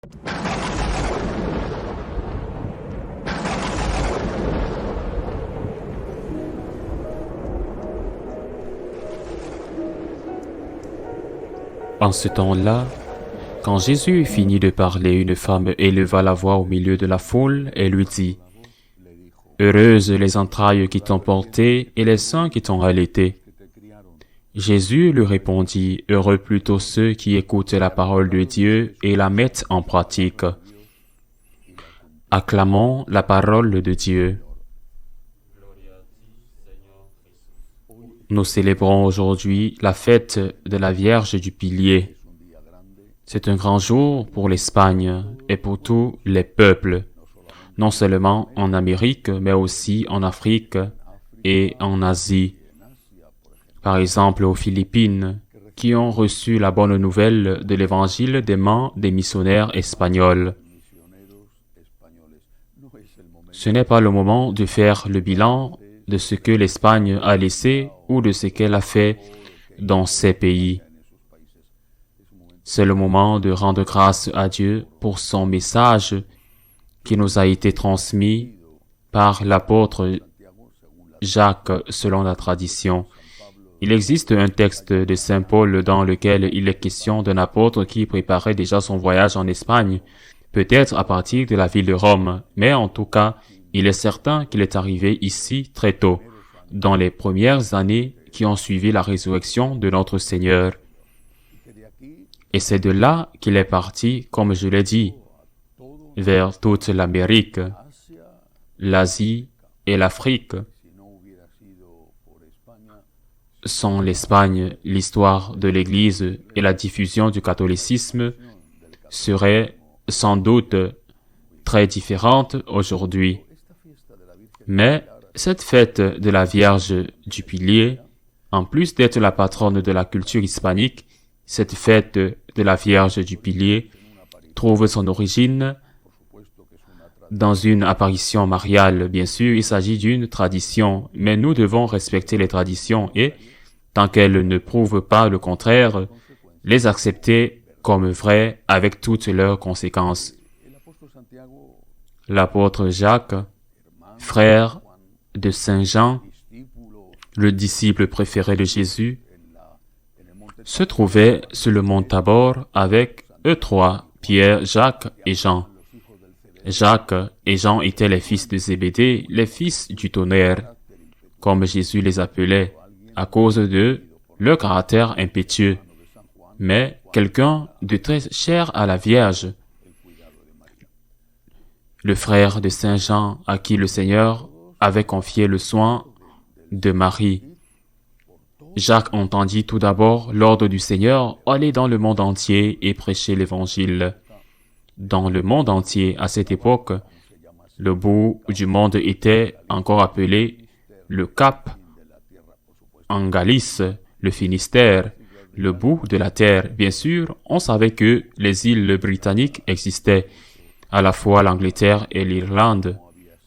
En ce temps-là, quand Jésus eut fini de parler, une femme éleva la voix au milieu de la foule et lui dit : « Heureuses les entrailles qui t'ont porté et les seins qui t'ont allaité. » Jésus lui répondit : « Heureux plutôt ceux qui écoutent la parole de Dieu et la mettent en pratique. » Acclamons la parole de Dieu. Nous célébrons aujourd'hui la fête de la Vierge du Pilier. C'est un grand jour pour l'Espagne et pour tous les peuples, non seulement en Amérique, mais aussi en Afrique et en Asie. Par exemple, aux Philippines, qui ont reçu la bonne nouvelle de l'Évangile des mains des missionnaires espagnols. Ce n'est pas le moment de faire le bilan de ce que l'Espagne a laissé ou de ce qu'elle a fait dans ces pays. C'est le moment de rendre grâce à Dieu pour son message qui nous a été transmis par l'apôtre Jacques selon la tradition. Il existe un texte de Saint Paul dans lequel il est question d'un apôtre qui préparait déjà son voyage en Espagne, peut-être à partir de la ville de Rome, mais en tout cas, il est certain qu'il est arrivé ici très tôt, dans les premières années qui ont suivi la résurrection de notre Seigneur. Et c'est de là qu'il est parti, comme je l'ai dit, vers toute l'Amérique, l'Asie et l'Afrique. Sans l'Espagne, l'histoire de l'Église et la diffusion du catholicisme seraient sans doute très différentes aujourd'hui. Mais cette fête de la Vierge du Pilier, en plus d'être la patronne de la culture hispanique, cette fête de la Vierge du Pilier trouve son origine dans une apparition mariale. Bien sûr, il s'agit d'une tradition, mais nous devons respecter les traditions et, tant qu'elles ne prouvent pas le contraire, les accepter comme vraies avec toutes leurs conséquences. L'apôtre Jacques, frère de Saint Jean, le disciple préféré de Jésus, se trouvait sur le mont Tabor avec eux trois, Pierre, Jacques et Jean. Jacques et Jean étaient les fils de Zébédée, les fils du tonnerre, comme Jésus les appelait, à cause de leur caractère impétueux, mais quelqu'un de très cher à la Vierge, le frère de Saint Jean à qui le Seigneur avait confié le soin de Marie. Jacques entendit tout d'abord l'ordre du Seigneur : aller dans le monde entier et prêcher l'Évangile. Dans le monde entier, à cette époque, le bout du monde était encore appelé le Cap, en Galice, le Finistère, le bout de la terre. Bien sûr, on savait que les îles britanniques existaient, à la fois l'Angleterre et l'Irlande.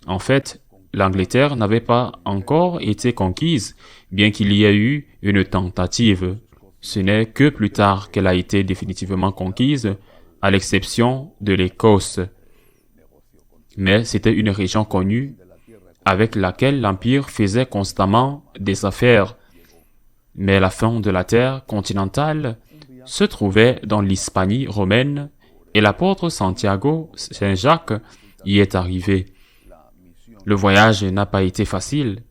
En fait, l'Angleterre n'avait pas encore été conquise, bien qu'il y ait eu une tentative. Ce n'est que plus tard qu'elle a été définitivement conquise, à l'exception de l'Écosse. Mais c'était une région connue avec laquelle l'Empire faisait constamment des affaires. Mais la fin de la terre continentale se trouvait dans l'Hispanie romaine et l'apôtre Santiago, Saint Jacques, y est arrivé. Le voyage n'a pas été facile,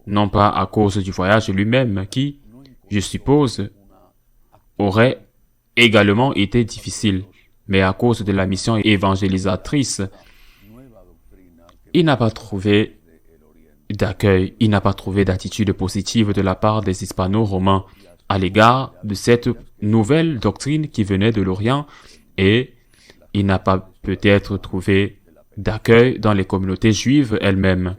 non pas à cause du voyage lui-même qui, je suppose, aurait également été difficile, mais à cause de la mission évangélisatrice. Il n'a pas trouvé d'accueil, il n'a pas trouvé d'attitude positive de la part des hispano-romains à l'égard de cette nouvelle doctrine qui venait de l'Orient, et il n'a pas peut-être trouvé d'accueil dans les communautés juives elles-mêmes,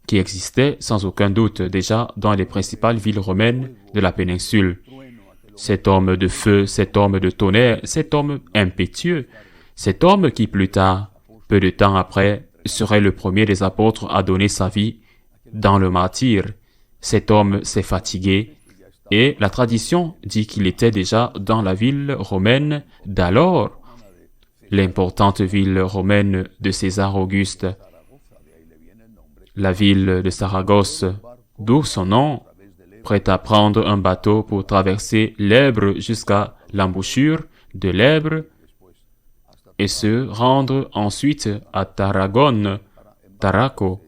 qui existaient sans aucun doute déjà dans les principales villes romaines de la péninsule. Cet homme de feu, cet homme de tonnerre, cet homme impétueux, cet homme qui plus tard, peu de temps après, serait le premier des apôtres à donner sa vie dans le martyre. Cet homme s'est fatigué et la tradition dit qu'il était déjà dans la ville romaine d'alors, l'importante ville romaine de César Auguste, la ville de Saragosse, d'où son nom, prêt à prendre un bateau pour traverser l'Èbre jusqu'à l'embouchure de l'Èbre et se rendre ensuite à Tarragone, Taraco,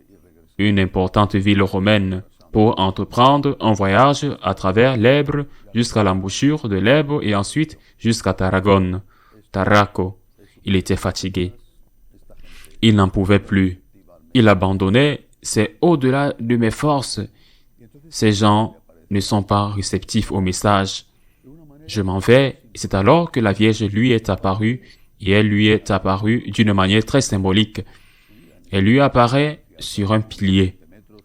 une importante ville romaine, pour entreprendre un voyage à travers l'Èbre jusqu'à l'embouchure de l'Èbre et ensuite jusqu'à Tarragone, Taraco. Il était fatigué. Il n'en pouvait plus. Il abandonnait. C'est au-delà de mes forces. Ces gens ne sont pas réceptifs au message. Je m'en vais. C'est alors que la Vierge lui est apparue, et elle lui est apparue d'une manière très symbolique. Elle lui apparaît sur un pilier,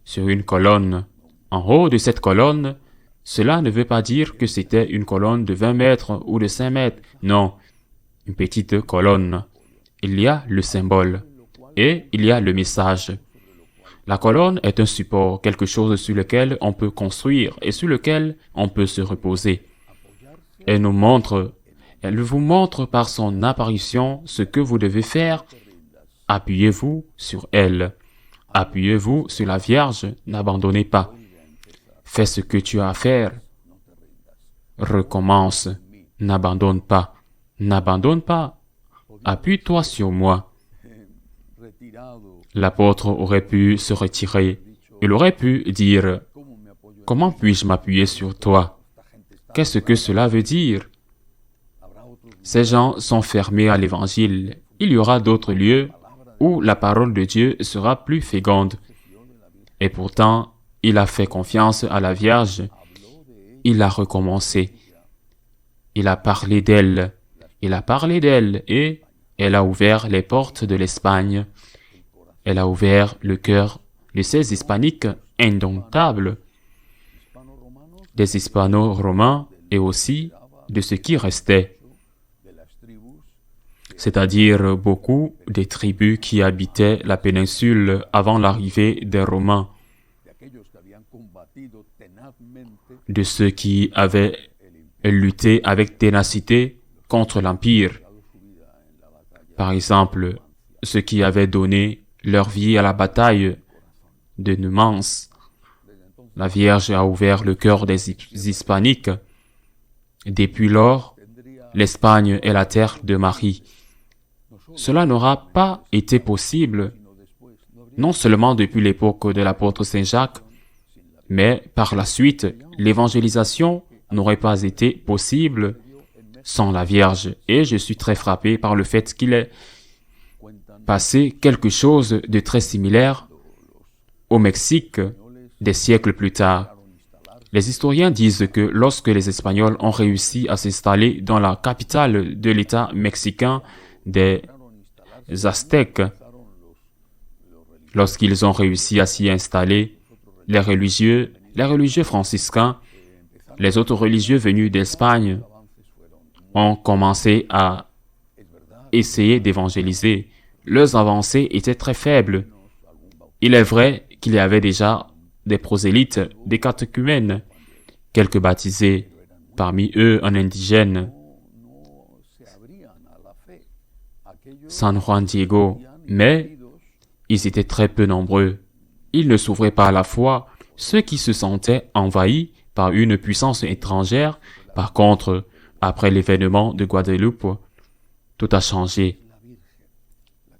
sur une colonne. En haut de cette colonne, cela ne veut pas dire que c'était une colonne de 20 mètres ou de 5 mètres. Non, une petite colonne. Il y a le symbole et il y a le message. La colonne est un support, quelque chose sur lequel on peut construire et sur lequel on peut se reposer. Elle vous montre par son apparition ce que vous devez faire. Appuyez-vous sur elle. Appuyez-vous sur la Vierge. N'abandonnez pas. Fais ce que tu as à faire. Recommence. N'abandonne pas. N'abandonne pas. Appuie-toi sur moi. L'apôtre aurait pu se retirer. Il aurait pu dire, « Comment puis-je m'appuyer sur toi? Qu'est-ce que cela veut dire? » Ces gens sont fermés à l'Évangile. Il y aura d'autres lieux où la parole de Dieu sera plus féconde. Et pourtant, il a fait confiance à la Vierge. Il a recommencé. Il a parlé d'elle. Il a parlé d'elle et elle a ouvert les portes de l'Espagne. Elle a ouvert le cœur de ces hispaniques indomptables, des hispano-romains et aussi de ce qui restait, c'est-à-dire beaucoup des tribus qui habitaient la péninsule avant l'arrivée des Romains, de ceux qui avaient lutté avec ténacité contre l'Empire. Par exemple, ceux qui avaient donné leur vie à la bataille de Numance. La Vierge a ouvert le cœur des hispaniques. Depuis lors, l'Espagne est la terre de Marie. Cela n'aura pas été possible, non seulement depuis l'époque de l'apôtre Saint Jacques, mais par la suite, l'évangélisation n'aurait pas été possible sans la Vierge. Et je suis très frappé par le fait qu'il ait passé quelque chose de très similaire au Mexique des siècles plus tard. Les historiens disent que lorsque les Espagnols ont réussi à s'installer dans la capitale de l'État mexicain des Aztèques, lorsqu'ils ont réussi à s'y installer, les religieux franciscains, les autres religieux venus d'Espagne ont commencé à essayer d'évangéliser. Leurs avancées étaient très faibles. Il est vrai qu'il y avait déjà des prosélytes, des catéchumènes, quelques baptisés, parmi eux un indigène, San Juan Diego, mais ils étaient très peu nombreux. Ils ne s'ouvraient pas à la foi. Ceux qui se sentaient envahis par une puissance étrangère, par contre, après l'événement de Guadeloupe, tout a changé.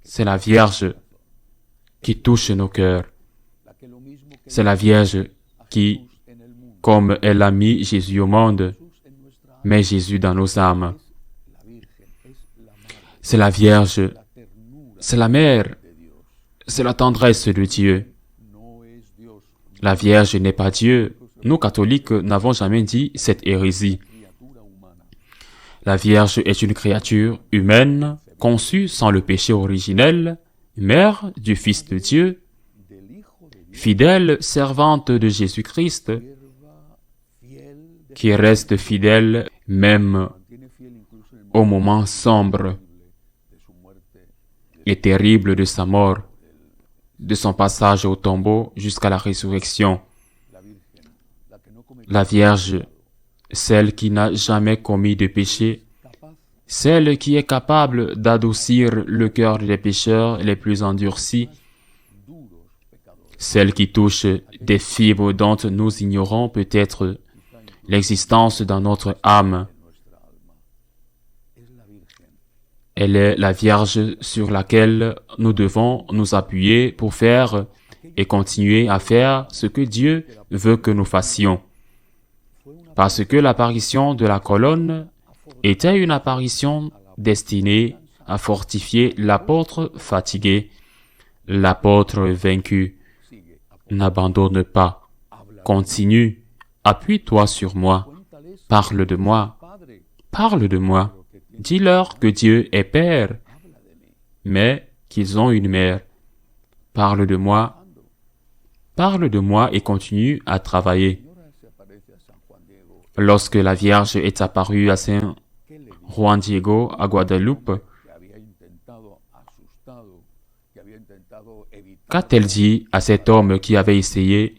C'est la Vierge qui touche nos cœurs. C'est la Vierge qui, comme elle a mis Jésus au monde, met Jésus dans nos âmes. C'est la Vierge, c'est la mère, c'est la tendresse de Dieu. La Vierge n'est pas Dieu. Nous, catholiques, n'avons jamais dit cette hérésie. La Vierge est une créature humaine, conçue sans le péché originel, mère du Fils de Dieu, fidèle servante de Jésus-Christ, qui reste fidèle même au moment sombre et terrible de sa mort, de son passage au tombeau jusqu'à la résurrection. La Vierge, celle qui n'a jamais commis de péché, celle qui est capable d'adoucir le cœur des pécheurs les plus endurcis, celle qui touche des fibres dont nous ignorons peut-être l'existence dans notre âme. Elle est la Vierge sur laquelle nous devons nous appuyer pour faire et continuer à faire ce que Dieu veut que nous fassions. Parce que l'apparition de la colonne était une apparition destinée à fortifier l'apôtre fatigué, l'apôtre vaincu. N'abandonne pas, continue, appuie-toi sur moi, parle de moi, parle de moi. Dis-leur que Dieu est Père, mais qu'ils ont une mère. Parle de moi et continue à travailler. Lorsque la Vierge est apparue à Saint Juan Diego à Guadeloupe, qu'a-t-elle dit à cet homme qui avait essayé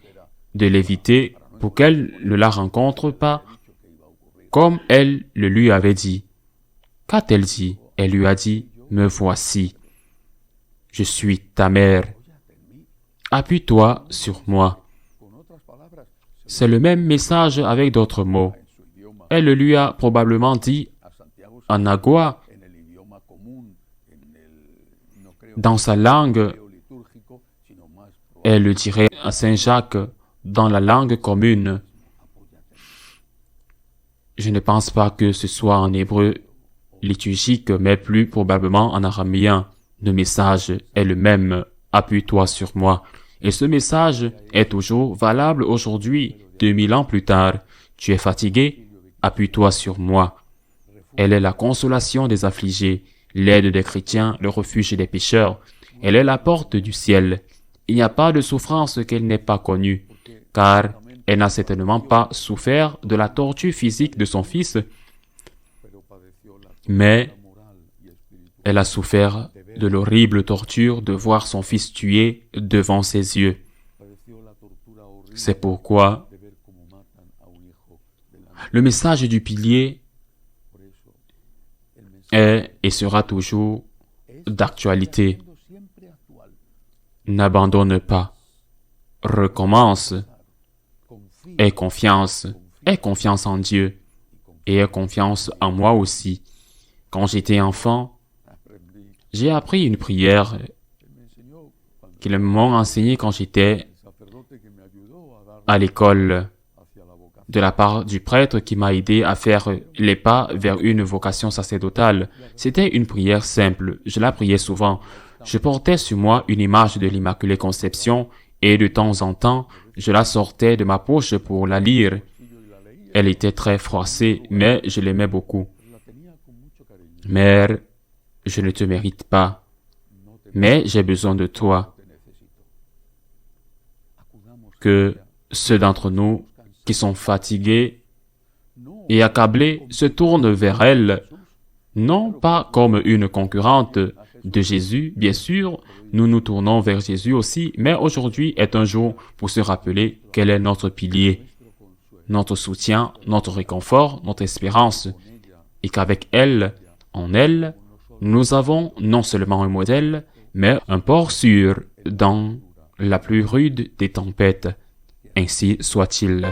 de l'éviter pour qu'elle ne la rencontre pas, comme elle le lui avait dit? Qu'a-t-elle dit? Elle lui a dit, « Me voici, je suis ta mère, appuie-toi sur moi. » C'est le même message avec d'autres mots. Elle le lui a probablement dit en agua, dans sa langue. Elle le dirait à Saint Jacques dans la langue commune. Je ne pense pas que ce soit en hébreu liturgique, mais plus probablement en araméen. Le message est le même, appuie-toi sur moi. Et ce message est toujours valable aujourd'hui, 2000 ans plus tard. Tu es fatigué? Appuie-toi sur moi. Elle est la consolation des affligés, l'aide des chrétiens, le refuge des pécheurs. Elle est la porte du ciel. Il n'y a pas de souffrance qu'elle n'ait pas connue, car elle n'a certainement pas souffert de la torture physique de son fils, mais elle a souffert de l'horrible torture de voir son fils tué devant ses yeux. C'est pourquoi le message du pilier est et sera toujours d'actualité. N'abandonne pas, recommence, aie confiance en Dieu et aie confiance en moi aussi. Quand j'étais enfant, j'ai appris une prière qu'ils m'ont enseignée quand j'étais à l'école, de la part du prêtre qui m'a aidé à faire les pas vers une vocation sacerdotale. C'était une prière simple, je la priais souvent. Je portais sur moi une image de l'Immaculée Conception et de temps en temps, je la sortais de ma poche pour la lire. Elle était très froissée, mais je l'aimais beaucoup. Mère, je ne te mérite pas, mais j'ai besoin de toi. Que ceux d'entre nous qui sont fatigués et accablés se tournent vers elle, non pas comme une concurrente de Jésus, bien sûr, nous nous tournons vers Jésus aussi, mais aujourd'hui est un jour pour se rappeler qu'elle est notre pilier, notre soutien, notre réconfort, notre espérance, et qu'avec elle, en elle, nous avons non seulement un modèle, mais un port sûr dans la plus rude des tempêtes. Ainsi soit-il.